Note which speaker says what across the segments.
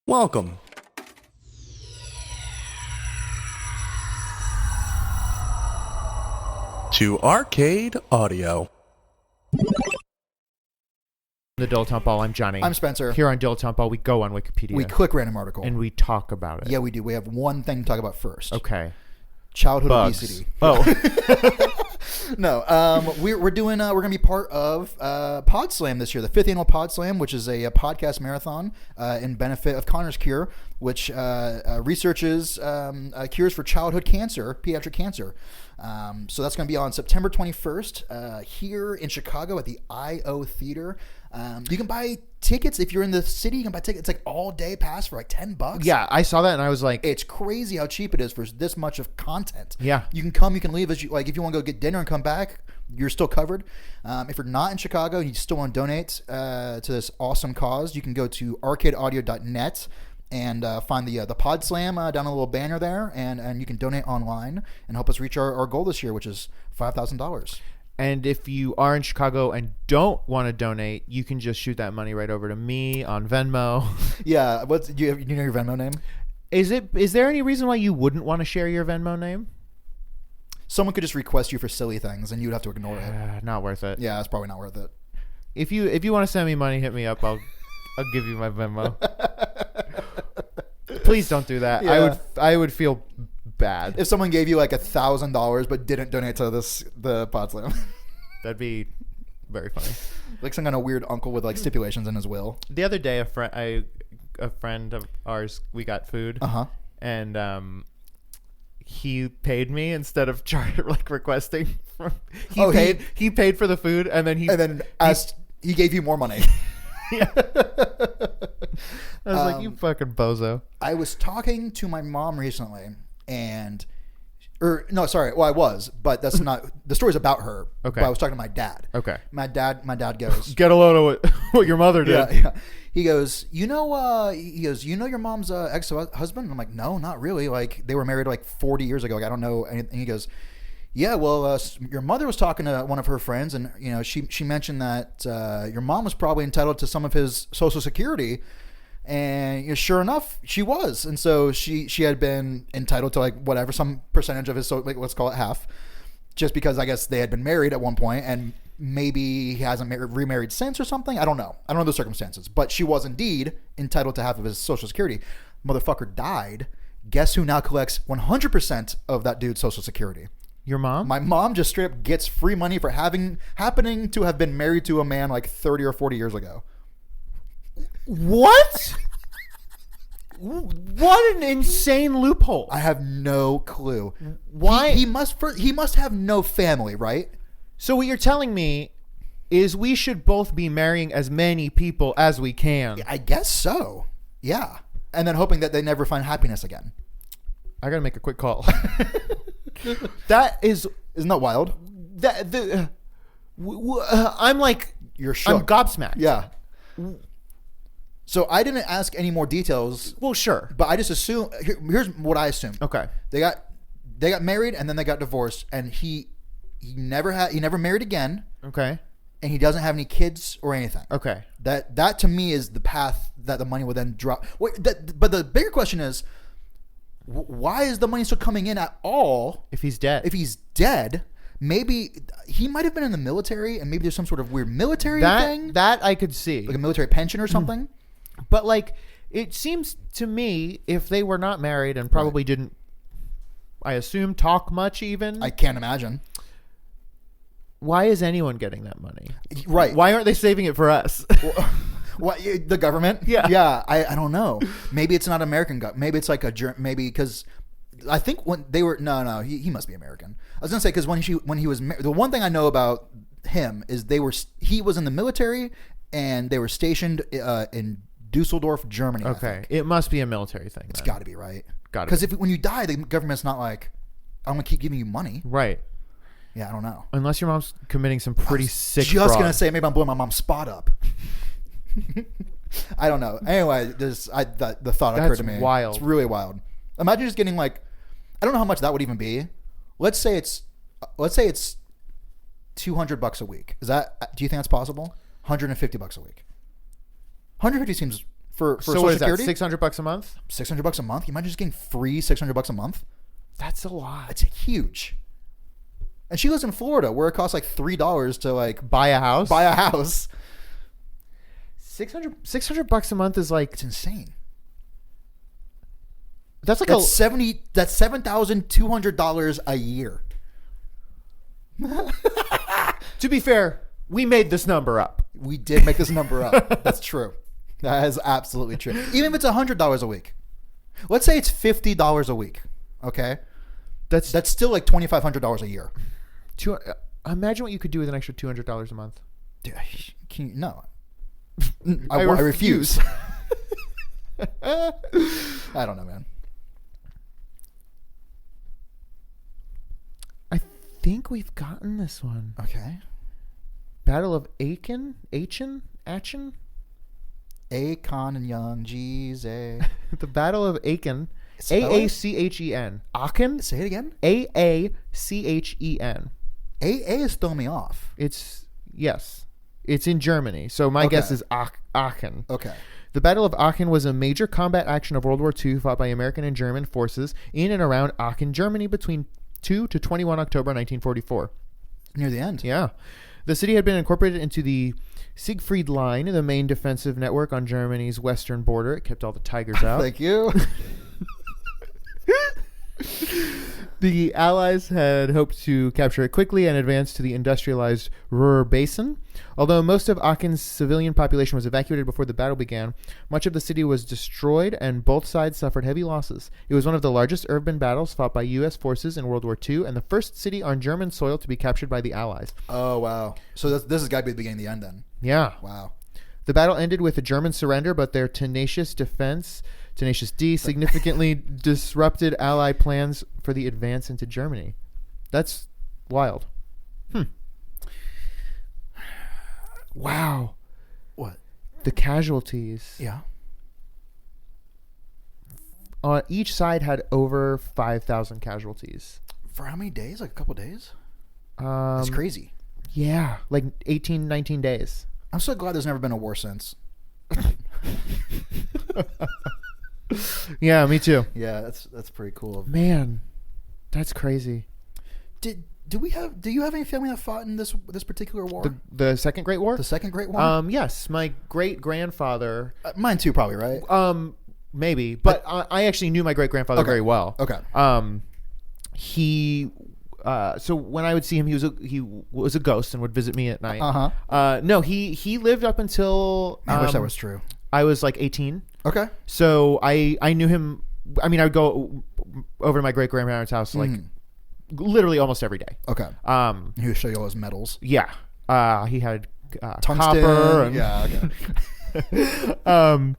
Speaker 1: Welcome to Arcade Audio.
Speaker 2: The Dilettante Ball. I'm Johnny.
Speaker 3: I'm Spencer.
Speaker 2: Here on Dilettante Ball, we go on Wikipedia.
Speaker 3: We click random article.
Speaker 2: and we talk about it.
Speaker 3: Yeah, we do. We have one thing to talk about first.
Speaker 2: Okay.
Speaker 3: Childhood
Speaker 2: Bugs.
Speaker 3: obesity.
Speaker 2: Oh.
Speaker 3: No, we're doing. We're gonna be part of Pod Slam this year, the 5th annual Pod Slam, which is a podcast marathon in benefit of Connor's Cure, which researches cures for childhood cancer, pediatric cancer. So that's going to be on September 21st here in Chicago at the I.O. Theater. You can buy tickets if you're in the city. You can buy tickets. It's like all day pass for like $10.
Speaker 2: Yeah, I saw that and I was like,
Speaker 3: It's crazy how cheap it is for this much of content.
Speaker 2: Yeah.
Speaker 3: You can come, you can leave. As you, like, if you want to go get dinner and come back, you're still covered. If you're not in Chicago and you still want to donate to this awesome cause, you can go to arcadeaudio.net and find the Pod Slam down a little banner there, and you can donate online and help us reach our goal this year, which is $5,000.
Speaker 2: and if you are in Chicago and don't want to donate, you can just shoot that money right over to me on Venmo.
Speaker 3: Yeah, you know your Venmo name?
Speaker 2: Is there any reason why you wouldn't want to share your Venmo name?
Speaker 3: Someone could just request you for silly things, and you'd have to ignore it.
Speaker 2: Not worth it.
Speaker 3: Yeah, it's probably not worth it.
Speaker 2: If you want to send me money, hit me up. I'll give you my Venmo. Please don't do that.
Speaker 3: Yeah.
Speaker 2: I would feel bad.
Speaker 3: If someone gave you like $1,000 but didn't donate to the Pod Slam.
Speaker 2: That'd be very funny.
Speaker 3: Like some kind of weird uncle with like stipulations in his will.
Speaker 2: The other day, a friend of ours, we got food, and he paid me instead of requesting. He paid for the food, and then
Speaker 3: he gave you more money.
Speaker 2: Yeah. I was like, you fucking bozo.
Speaker 3: I was talking to my mom recently, I was, but that's not the story's about her.
Speaker 2: Okay.
Speaker 3: But I was talking to my dad.
Speaker 2: Okay.
Speaker 3: My dad goes,
Speaker 2: Get a load of what your mother did.
Speaker 3: yeah. He goes, you know your mom's ex-husband? I'm like, no, not really. Like, they were married like 40 years ago. Like, I don't know anything. He goes, yeah, well, your mother was talking to one of her friends, and she mentioned that your mom was probably entitled to some of his Social Security, and sure enough, she was, and so she had been entitled to like whatever, some percentage of his, so like let's call it half, just because I guess they had been married at one point, and maybe he hasn't remarried since or something. I don't know the circumstances, but she was indeed entitled to half of his Social Security. Motherfucker died. Guess who now collects 100% of that dude's Social Security?
Speaker 2: Your mom?
Speaker 3: My mom just straight up gets free money for happening to have been married to a man like 30 or 40 years ago.
Speaker 2: What? What an insane loophole.
Speaker 3: I have no clue.
Speaker 2: Why?
Speaker 3: He must have no family, right?
Speaker 2: So what you're telling me is we should both be marrying as many people as we can.
Speaker 3: I guess so. Yeah. And then hoping that they never find happiness again.
Speaker 2: I gotta make a quick call. Isn't
Speaker 3: that wild?
Speaker 2: I'm like,
Speaker 3: you're shook.
Speaker 2: I'm gobsmacked.
Speaker 3: Yeah. So I didn't ask any more details.
Speaker 2: Well, sure,
Speaker 3: but I just assume. Here's what I assume.
Speaker 2: Okay.
Speaker 3: They got married and then they got divorced, and he never married again.
Speaker 2: Okay.
Speaker 3: And he doesn't have any kids or anything.
Speaker 2: Okay.
Speaker 3: That to me is the path that the money will then drop. But the bigger question is, why is the money still coming in at all?
Speaker 2: If he's dead,
Speaker 3: maybe he might have been in the military, and maybe there's some sort of weird military thing.
Speaker 2: That I could see.
Speaker 3: Like a military pension or something.
Speaker 2: But like, it seems to me, if they were not married and probably didn't, I assume, talk much even.
Speaker 3: I can't imagine.
Speaker 2: Why is anyone getting that money?
Speaker 3: Right.
Speaker 2: Why aren't they saving it for us?
Speaker 3: What, the government?
Speaker 2: Yeah.
Speaker 3: Yeah. I don't know. Maybe it's not American government. Maybe it's like maybe because I think when they were, he must be American. I was going to say, because when he was, the one thing I know about him is he was in the military and they were stationed in Dusseldorf, Germany.
Speaker 2: Okay. It must be a military thing.
Speaker 3: It's got to be, right?
Speaker 2: Got to be.
Speaker 3: Because when you die, the government's not like, I'm going to keep giving you money.
Speaker 2: Right.
Speaker 3: Yeah, I don't know.
Speaker 2: Unless your mom's committing some pretty sick
Speaker 3: fraud. Just going to say, maybe I'm blowing my mom's spot up. I don't know. Anyway, the thought occurred to me.
Speaker 2: That's wild.
Speaker 3: It's really wild. Imagine just getting like, I don't know how much that would even be. Let's say it's $200 a week. Do you think that's possible? $150 a week. 150 seems for
Speaker 2: so
Speaker 3: Social
Speaker 2: what is
Speaker 3: Security.
Speaker 2: that? $600 a month.
Speaker 3: $600 a month. You imagine just getting free $600 a month.
Speaker 2: That's a lot.
Speaker 3: That's huge. And she lives in Florida, where it costs like $3 to like
Speaker 2: Buy a house.
Speaker 3: buy a house.
Speaker 2: $600 a month is like
Speaker 3: It's insane.
Speaker 2: that's like
Speaker 3: That's $7,200 a year.
Speaker 2: To be fair, we made this number up.
Speaker 3: We did make this number up. That's true. That is absolutely true. Even if it's $100 a week. Let's say it's $50 a week. Okay,
Speaker 2: That's
Speaker 3: that's still like $2,500 a year.
Speaker 2: imagine what you could do with an extra $200 a month.
Speaker 3: Dude, no. I refuse. I don't know, man.
Speaker 2: I think we've gotten this one.
Speaker 3: Okay.
Speaker 2: Battle of Aachen?
Speaker 3: Akon and Young Jesus.
Speaker 2: The Battle of Aachen.
Speaker 3: Spell it?
Speaker 2: Aachen. Aachen?
Speaker 3: Say it again.
Speaker 2: Aachen.
Speaker 3: AA is throwing me off.
Speaker 2: Yes. It's in Germany. So my guess is Aachen.
Speaker 3: Okay.
Speaker 2: The Battle of Aachen was a major combat action of World War II fought by American and German forces in and around Aachen, Germany between 2 to 21 October 1944.
Speaker 3: Near the end.
Speaker 2: Yeah. The city had been incorporated into the Siegfried Line, the main defensive network on Germany's western border. It kept all the tigers out.
Speaker 3: Thank you.
Speaker 2: The Allies had hoped to capture it quickly and advance to the industrialized Ruhr Basin. Although most of Aachen's civilian population was evacuated before the battle began, much of the city was destroyed and both sides suffered heavy losses. It was one of the largest urban battles fought by U.S. forces in World War II and the first city on German soil to be captured by the Allies.
Speaker 3: Oh, wow. So this has got to be the beginning of the end then.
Speaker 2: Yeah.
Speaker 3: Wow.
Speaker 2: The battle ended with a German surrender, but their tenacious defense, Tenacious D, significantly disrupted Allied plans for the advance into Germany. That's wild. Wow.
Speaker 3: What?
Speaker 2: The casualties.
Speaker 3: Yeah.
Speaker 2: Each side had over 5,000 casualties.
Speaker 3: For how many days? Like a couple days?
Speaker 2: Um,
Speaker 3: That's crazy.
Speaker 2: Yeah, like 18, 19 days.
Speaker 3: I'm so glad there's never been a war since.
Speaker 2: Yeah, me too.
Speaker 3: Yeah, that's pretty cool.
Speaker 2: Man, that's crazy.
Speaker 3: Do you have any family that fought in this particular war?
Speaker 2: The Second Great War?
Speaker 3: The Second Great War?
Speaker 2: Yes, my great grandfather.
Speaker 3: Mine too, probably, right?
Speaker 2: Maybe, but I actually knew my great grandfather very well.
Speaker 3: Okay.
Speaker 2: He. So when I would see him, he was a ghost and would visit me at night. No, he lived up until.
Speaker 3: I wish that was true.
Speaker 2: I was like 18.
Speaker 3: Okay.
Speaker 2: So I knew him. I mean, I would go over to my great grandparents' house like literally almost every day.
Speaker 3: Okay. He would show you all his medals.
Speaker 2: Yeah. He had
Speaker 3: Tungsten.
Speaker 2: copper. And,
Speaker 3: yeah. Okay.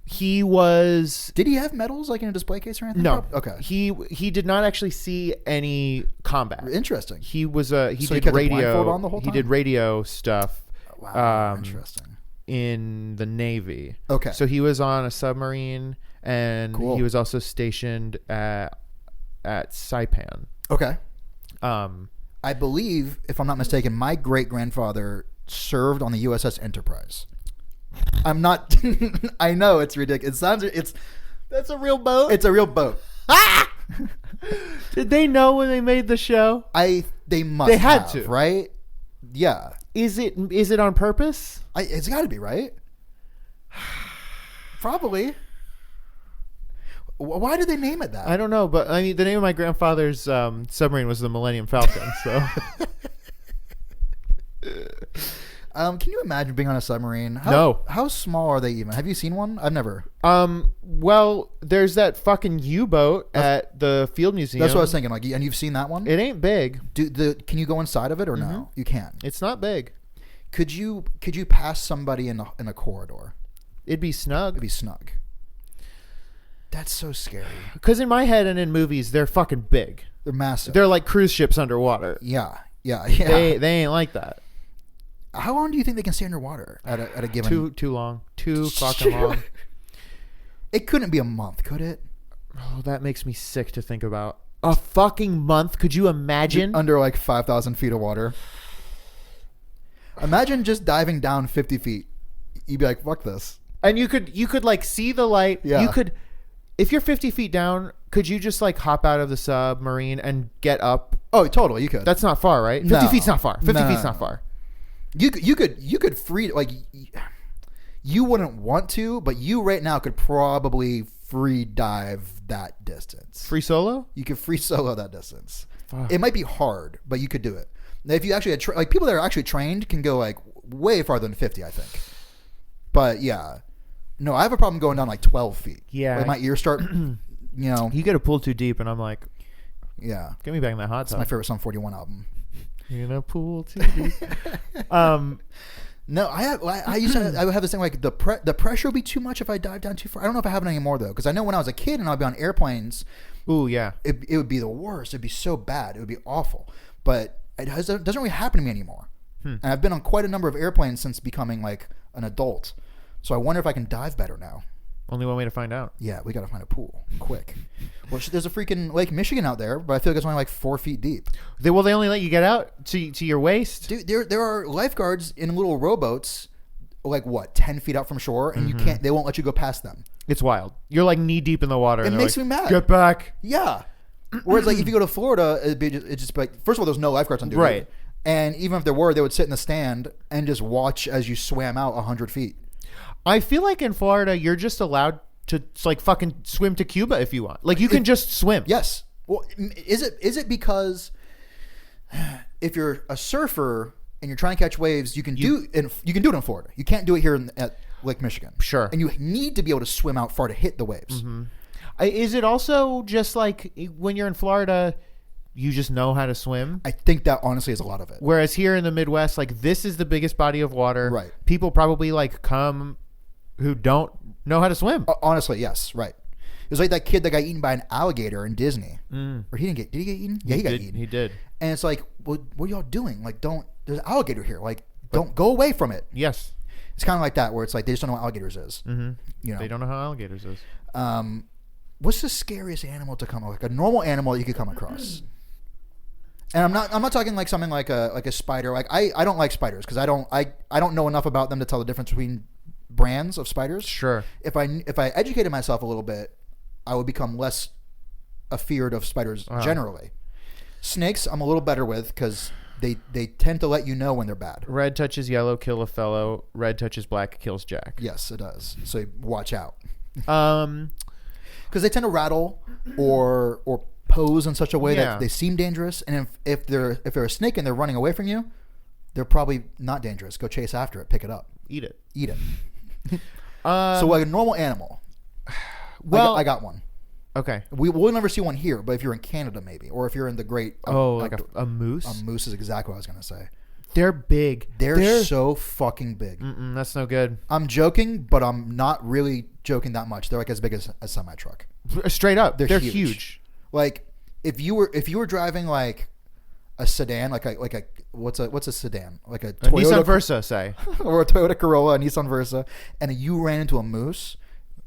Speaker 2: He was.
Speaker 3: Did he have medals like in a display case or anything?
Speaker 2: No.
Speaker 3: Okay.
Speaker 2: He did not actually see any combat.
Speaker 3: Interesting.
Speaker 2: He was he
Speaker 3: So he
Speaker 2: did
Speaker 3: kept a
Speaker 2: radio.
Speaker 3: blindfold on the whole
Speaker 2: He
Speaker 3: time?
Speaker 2: did radio stuff.
Speaker 3: Wow. Interesting.
Speaker 2: In the Navy.
Speaker 3: Okay.
Speaker 2: So he was on a submarine, and
Speaker 3: Cool.
Speaker 2: he was also stationed at Saipan.
Speaker 3: Okay.
Speaker 2: I
Speaker 3: believe, if I'm not mistaken, my great grandfather served on the USS Enterprise. I'm not. I know it's ridiculous.
Speaker 2: That's a real boat.
Speaker 3: It's a real boat.
Speaker 2: Did they know when they made the show?
Speaker 3: They must.
Speaker 2: They had
Speaker 3: have,
Speaker 2: to,
Speaker 3: right? Yeah.
Speaker 2: Is it on purpose?
Speaker 3: It's got to be, right? Probably. Why did they name it that?
Speaker 2: I don't know, but I mean, the name of my grandfather's submarine was the Millennium Falcon. So,
Speaker 3: can you imagine being on a submarine?
Speaker 2: No.
Speaker 3: How small are they even? Have you seen one? I've never.
Speaker 2: Well, there's that fucking U-boat at the Field Museum.
Speaker 3: That's what I was thinking. Like, and you've seen that one?
Speaker 2: It ain't big.
Speaker 3: Can you go inside of it or no? You can.
Speaker 2: It's not big.
Speaker 3: Could you pass somebody in a corridor?
Speaker 2: It'd be snug.
Speaker 3: It'd be snug. That's so scary.
Speaker 2: Because in my head and in movies, they're fucking big.
Speaker 3: They're massive.
Speaker 2: They're like cruise ships underwater.
Speaker 3: Yeah.
Speaker 2: They ain't like that.
Speaker 3: How long do you think they can stay underwater at a given?
Speaker 2: Too long. Too fucking long.
Speaker 3: It couldn't be a month, could it?
Speaker 2: Oh, that makes me sick to think about. A fucking month? Could you imagine?
Speaker 3: Under like 5,000 feet of water. Imagine just diving down 50 feet. You'd be like, fuck this.
Speaker 2: And you could like see the light.
Speaker 3: Yeah.
Speaker 2: You could, if you're 50 feet down, could you just like hop out of the submarine and get up?
Speaker 3: Oh, totally. You could.
Speaker 2: That's not far, right? 50
Speaker 3: No.
Speaker 2: feet's not far. 50
Speaker 3: No.
Speaker 2: feet's not far.
Speaker 3: You could free, like, you wouldn't want to, but you right now could probably free dive that distance.
Speaker 2: Free solo?
Speaker 3: You could free solo that distance.
Speaker 2: Fuck.
Speaker 3: It might be hard, but you could do it. Now, if you actually had like people that are actually trained can go like way farther than 50, I think. But yeah, no, I have a problem going down like 12 feet.
Speaker 2: Yeah.
Speaker 3: Like my ears start, you know.
Speaker 2: You get a pool too deep, and I'm like,
Speaker 3: Yeah.
Speaker 2: get me back in that hot
Speaker 3: It's
Speaker 2: tub.
Speaker 3: my favorite Sum 41 album.
Speaker 2: In a pool too deep.
Speaker 3: No, I used to I would have this thing like the pressure would be too much if I dive down too far. I don't know if I have it anymore though, because I know when I was a kid and I'd be on airplanes,
Speaker 2: Ooh, yeah.
Speaker 3: it would be the worst. It'd be so bad. It would be awful. But it doesn't really happen to me anymore. And I've been on quite a number of airplanes since becoming like an adult. So I wonder if I can dive better now.
Speaker 2: Only one way to find out.
Speaker 3: Yeah, we got to find a pool quick. Well, there's a freaking Lake Michigan out there, but I feel like it's only like 4 feet deep.
Speaker 2: They only let you get out to your waist.
Speaker 3: Dude, there are lifeguards in little rowboats, like what, 10 feet out from shore, and you can't. They won't let you go past them.
Speaker 2: It's wild. You're like knee deep in the water.
Speaker 3: It
Speaker 2: and
Speaker 3: makes
Speaker 2: like,
Speaker 3: me mad.
Speaker 2: Get back.
Speaker 3: Yeah. Whereas like if you go to Florida, it's just like, first of all, there's no lifeguards on duty.
Speaker 2: Right.
Speaker 3: And even if there were, they would sit in the stand and just watch as you swam out 100 feet.
Speaker 2: I feel like in Florida, you're just allowed to like fucking swim to Cuba if you want. Like you can just swim.
Speaker 3: Yes. Well, is it because if you're a surfer and you're trying to catch waves, you can do it in Florida. You can't do it here at Lake Michigan.
Speaker 2: Sure.
Speaker 3: And you need to be able to swim out far to hit the waves.
Speaker 2: Is it also just like when you're in Florida, you just know how to swim?
Speaker 3: I think that honestly is a lot of it.
Speaker 2: Whereas here in the Midwest, like this is the biggest body of water.
Speaker 3: Right.
Speaker 2: People probably like come who don't know how to swim.
Speaker 3: Honestly, yes, right. It was like that kid that got eaten by an alligator in Disney. Or did he get eaten? Yeah, he got eaten.
Speaker 2: He did.
Speaker 3: And it's like, well, what are y'all doing? Like, there's an alligator here. Like, don't go away from it.
Speaker 2: Yes.
Speaker 3: It's kind of like that where it's like they just don't know what alligators is. You know,
Speaker 2: They don't know how alligators is.
Speaker 3: What's the scariest animal to come, like a normal animal that you could come across? And I'm not talking like something like a spider. Like I don't like spiders because I don't know enough about them to tell the difference between brands of spiders.
Speaker 2: Sure.
Speaker 3: If I educated myself a little bit, I would become less afeared of spiders generally. Snakes I'm a little better with because they tend to let you know when they're bad.
Speaker 2: Red touches yellow, kill a fellow. Red touches black, kills Jack.
Speaker 3: Yes, it does. So watch out.
Speaker 2: Because
Speaker 3: they tend to rattle or pose in such a way
Speaker 2: Yeah.
Speaker 3: that they seem dangerous. And if they're a snake and they're running away from you, they're probably not dangerous. Go chase after it, pick it up,
Speaker 2: eat it.
Speaker 3: So like a normal animal.
Speaker 2: Well,
Speaker 3: I got one.
Speaker 2: Okay.
Speaker 3: We'll never see one here, but if you're in Canada, maybe, or if you're in the great
Speaker 2: like a moose.
Speaker 3: A moose is exactly what I was gonna say.
Speaker 2: They're big.
Speaker 3: They're so fucking big.
Speaker 2: That's no good.
Speaker 3: I'm joking, but I'm not really joking that much. They're like as big as a semi truck.
Speaker 2: Straight up, they're
Speaker 3: huge.
Speaker 2: huge.
Speaker 3: Like if you were driving like a sedan, like a what's a sedan, like a Toyota
Speaker 2: Nissan Versa, say,
Speaker 3: or a Toyota Corolla, a Nissan Versa, and you ran into a moose,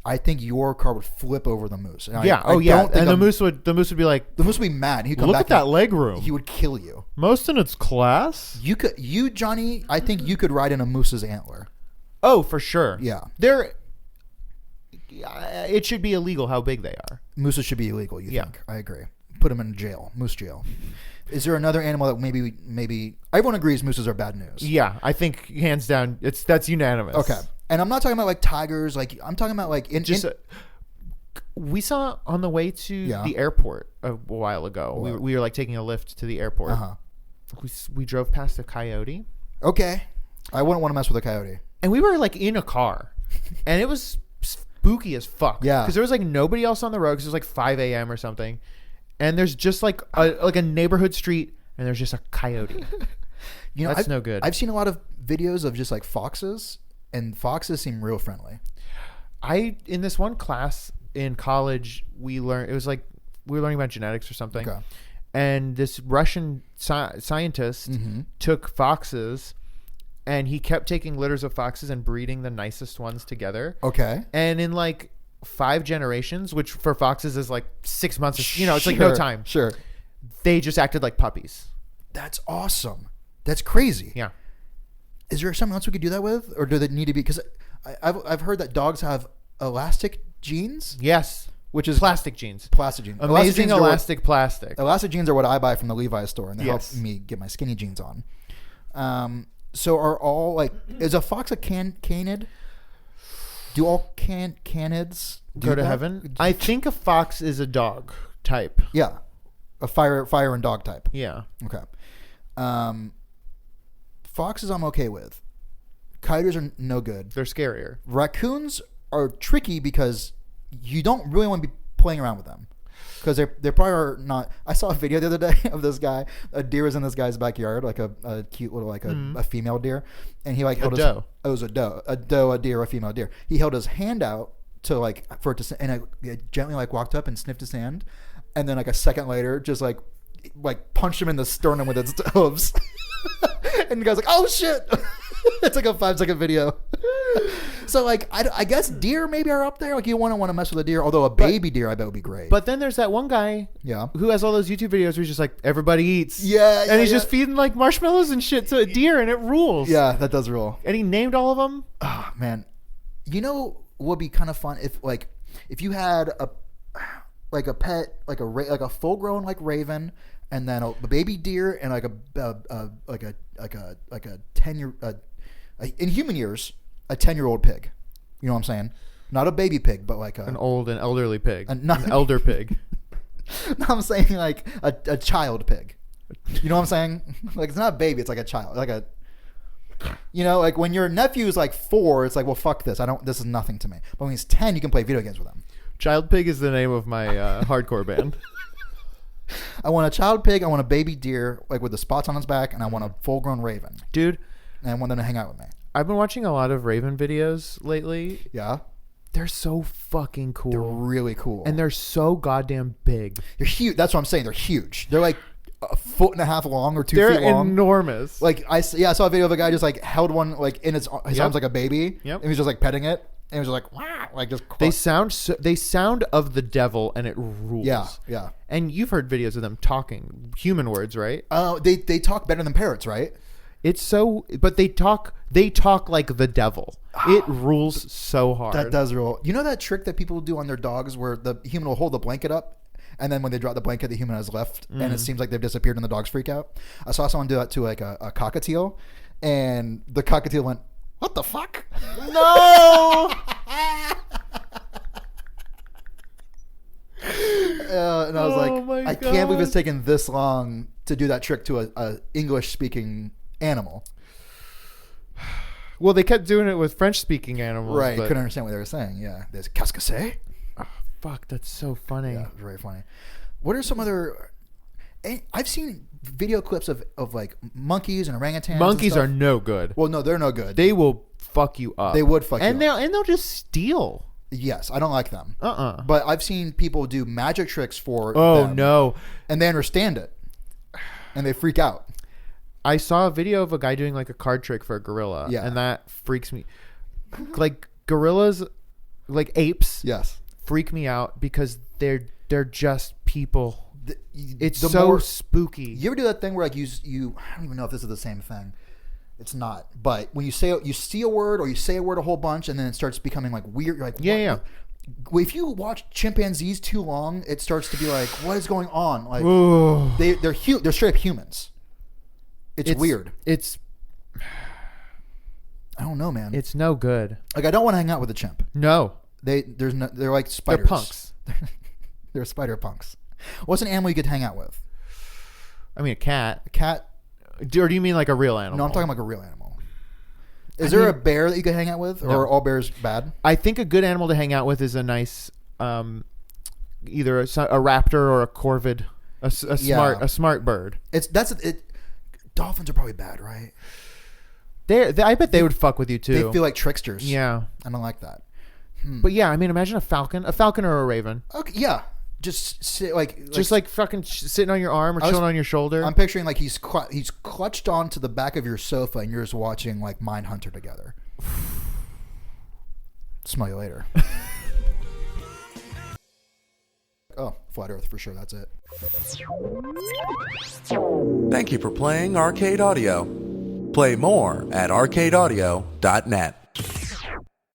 Speaker 3: I think your car would flip over the moose. And
Speaker 2: yeah. And the moose would be like,
Speaker 3: the moose would be mad. He'd come
Speaker 2: look
Speaker 3: back
Speaker 2: at that leg room.
Speaker 3: He would kill you.
Speaker 2: Most in its class.
Speaker 3: You Johnny, I think you could ride in a moose's antler.
Speaker 2: Oh, for sure.
Speaker 3: Yeah.
Speaker 2: It should be illegal how big they are.
Speaker 3: Mooses should be illegal, you think? I agree. Put them in jail. Moose jail. Is there another animal that maybe everyone agrees mooses are bad news?
Speaker 2: Yeah, I think hands down that's unanimous.
Speaker 3: Okay. And I'm not talking about like tigers, like I'm talking about like
Speaker 2: we saw on the way to the airport a while ago. We were like taking a lift to the airport. We drove past a coyote.
Speaker 3: Okay. I wouldn't want to mess with a coyote.
Speaker 2: And we were like in a car. And it was spooky as fuck.
Speaker 3: Yeah.
Speaker 2: Because there was like nobody else on the road because it was like 5 a.m. or something. And there's just like a neighborhood street and there's just a coyote. That's no good.
Speaker 3: I've seen a lot of videos of just like foxes, and foxes seem real friendly.
Speaker 2: In this one class in college, we were learning about genetics or something.
Speaker 3: Okay.
Speaker 2: And this Russian scientist took foxes and he kept taking litters of foxes and breeding the nicest ones together.
Speaker 3: Okay.
Speaker 2: And in like 5 generations, which for foxes is like 6 months, it's like no time.
Speaker 3: Sure.
Speaker 2: They just acted like puppies.
Speaker 3: That's awesome. That's crazy.
Speaker 2: Yeah.
Speaker 3: Is there something else we could do that with, or do they need to be? Because I've heard that dogs have elastic jeans.
Speaker 2: Yes.
Speaker 3: Which is
Speaker 2: plastic jeans.
Speaker 3: Plastic jeans.
Speaker 2: Amazing elastic plastic.
Speaker 3: Elastic jeans are what I buy from the Levi's store, and they
Speaker 2: Yes.
Speaker 3: help me get my skinny jeans on. So are all like, is a fox a canid? Do all canids
Speaker 2: go to heaven? I think a fox is a dog type.
Speaker 3: Yeah, a fire and dog type.
Speaker 2: Yeah.
Speaker 3: Okay. Foxes I'm okay with. Coyotes are no good.
Speaker 2: They're scarier.
Speaker 3: Raccoons are tricky because you don't really want to be playing around with them because they probably are not. I saw a video the other day of this guy. A deer was in this guy's backyard, like a cute little a female deer, and he like held his,
Speaker 2: doe.
Speaker 3: It was a doe, a deer, a female deer. He held his hand out to like for it to, and it gently like walked up and sniffed his hand, and then like a second later, just like punched him in the sternum with its hooves. And the guy's like, "Oh shit!" It's like a 5-second video. So like I guess deer maybe are up there. Like you want to mess with a deer, although a baby deer I bet would be great.
Speaker 2: But then there's that one guy who has all those YouTube videos where he's just like, everybody eats.
Speaker 3: Yeah.
Speaker 2: And he's just feeding like marshmallows and shit to a deer, and it rules.
Speaker 3: Yeah, that does rule.
Speaker 2: And he named all of them.
Speaker 3: Oh man, you know what would be kind of fun if you had a pet like a full grown like raven, and then a baby deer, and like a 10-year in human years a 10-year-old pig. You know what I'm saying? Not a baby pig, but like
Speaker 2: an old and elderly pig.
Speaker 3: An
Speaker 2: elder pig.
Speaker 3: No, I'm saying like a child pig. You know what I'm saying? Like it's not a baby, it's like a child, like a. You know, like when your nephew is like 4, it's like, well, fuck this. This is nothing to me. But when he's 10, you can play video games with him.
Speaker 2: Child pig is the name of my hardcore band.
Speaker 3: I want a child pig. I want a baby deer, like with the spots on its back, and I want a full-grown raven.
Speaker 2: Dude.
Speaker 3: And I want them to hang out with me.
Speaker 2: I've been watching a lot of raven videos lately.
Speaker 3: Yeah.
Speaker 2: They're so fucking cool.
Speaker 3: They're really cool.
Speaker 2: And they're so goddamn big.
Speaker 3: They're huge. That's what I'm saying. They're huge. They're like a 1.5 feet long or 2 feet long.
Speaker 2: They're enormous.
Speaker 3: Like I saw a video of a guy just like held one like in his arms like a baby.
Speaker 2: Yep.
Speaker 3: And he was just like petting it. And he was just like, wow, like just.
Speaker 2: They sound of the devil, and it rules.
Speaker 3: Yeah, yeah.
Speaker 2: And you've heard videos of them talking human words, right?
Speaker 3: They talk better than parrots, right?
Speaker 2: It's so, but they talk like the devil. It rules so hard.
Speaker 3: That does rule. You know that trick that people do on their dogs where the human will hold the blanket up, and then when they drop the blanket, the human has left, and it seems like they've disappeared, and the dogs freak out. I saw someone do that to like a cockatiel, and the cockatiel went, "What the fuck?"
Speaker 2: No.
Speaker 3: And I was I can't believe it's taken this long to do that trick to a English speaking animal.
Speaker 2: Well, they kept doing it with French speaking animals.
Speaker 3: Right. Couldn't understand what they were saying. Yeah. There's cascasse.
Speaker 2: Oh, fuck, that's so funny.
Speaker 3: Yeah, very funny. What are some other... I've seen video clips of like monkeys and orangutans.
Speaker 2: Monkeys are no good.
Speaker 3: Well, no, they're no good.
Speaker 2: They will fuck you up.
Speaker 3: They would fuck you up.
Speaker 2: And they'll just steal.
Speaker 3: Yes, I don't like them.
Speaker 2: Uh-uh.
Speaker 3: But I've seen people do magic tricks for
Speaker 2: them.
Speaker 3: Oh,
Speaker 2: no.
Speaker 3: And they understand it. And they freak out.
Speaker 2: I saw a video of a guy doing like a card trick for a gorilla.
Speaker 3: Yeah.
Speaker 2: And that freaks me. Like gorillas, like apes.
Speaker 3: Yes.
Speaker 2: Freak me out because they're just people. It's so spooky.
Speaker 3: You ever do that thing where like you I don't even know if this is the same thing. It's not. But when you see a word or you say a word a whole bunch and then it starts becoming like weird. You're like,
Speaker 2: yeah.
Speaker 3: If you watch chimpanzees too long, it starts to be like, what is going on? Like they're straight up humans. It's weird. I don't know, man.
Speaker 2: It's no good.
Speaker 3: Like I don't want to hang out with a chimp.
Speaker 2: No.
Speaker 3: They're like spiders.
Speaker 2: They're punks.
Speaker 3: They're spider punks. What's an animal you could hang out with?
Speaker 2: I mean, a cat.
Speaker 3: A cat.
Speaker 2: Or do you mean like a real animal?
Speaker 3: No, I'm talking like a real animal. Is there a bear that you could hang out with, or are all bears bad?
Speaker 2: I think a good animal to hang out with is a nice, either a raptor or a corvid, a smart bird.
Speaker 3: Dolphins are probably bad, right?
Speaker 2: I bet they would fuck with you too.
Speaker 3: They feel like tricksters.
Speaker 2: Yeah,
Speaker 3: I don't like that.
Speaker 2: But yeah, I mean, imagine a falcon or a raven.
Speaker 3: Okay, yeah. Just sit
Speaker 2: like fucking sitting on your arm or chilling on your shoulder.
Speaker 3: I'm picturing like he's clutched onto the back of your sofa and you're just watching like Mindhunter together. Smell you later. Oh, Flat Earth for sure. That's it.
Speaker 1: Thank you for playing Arcade Audio. Play more at arcadeaudio.net.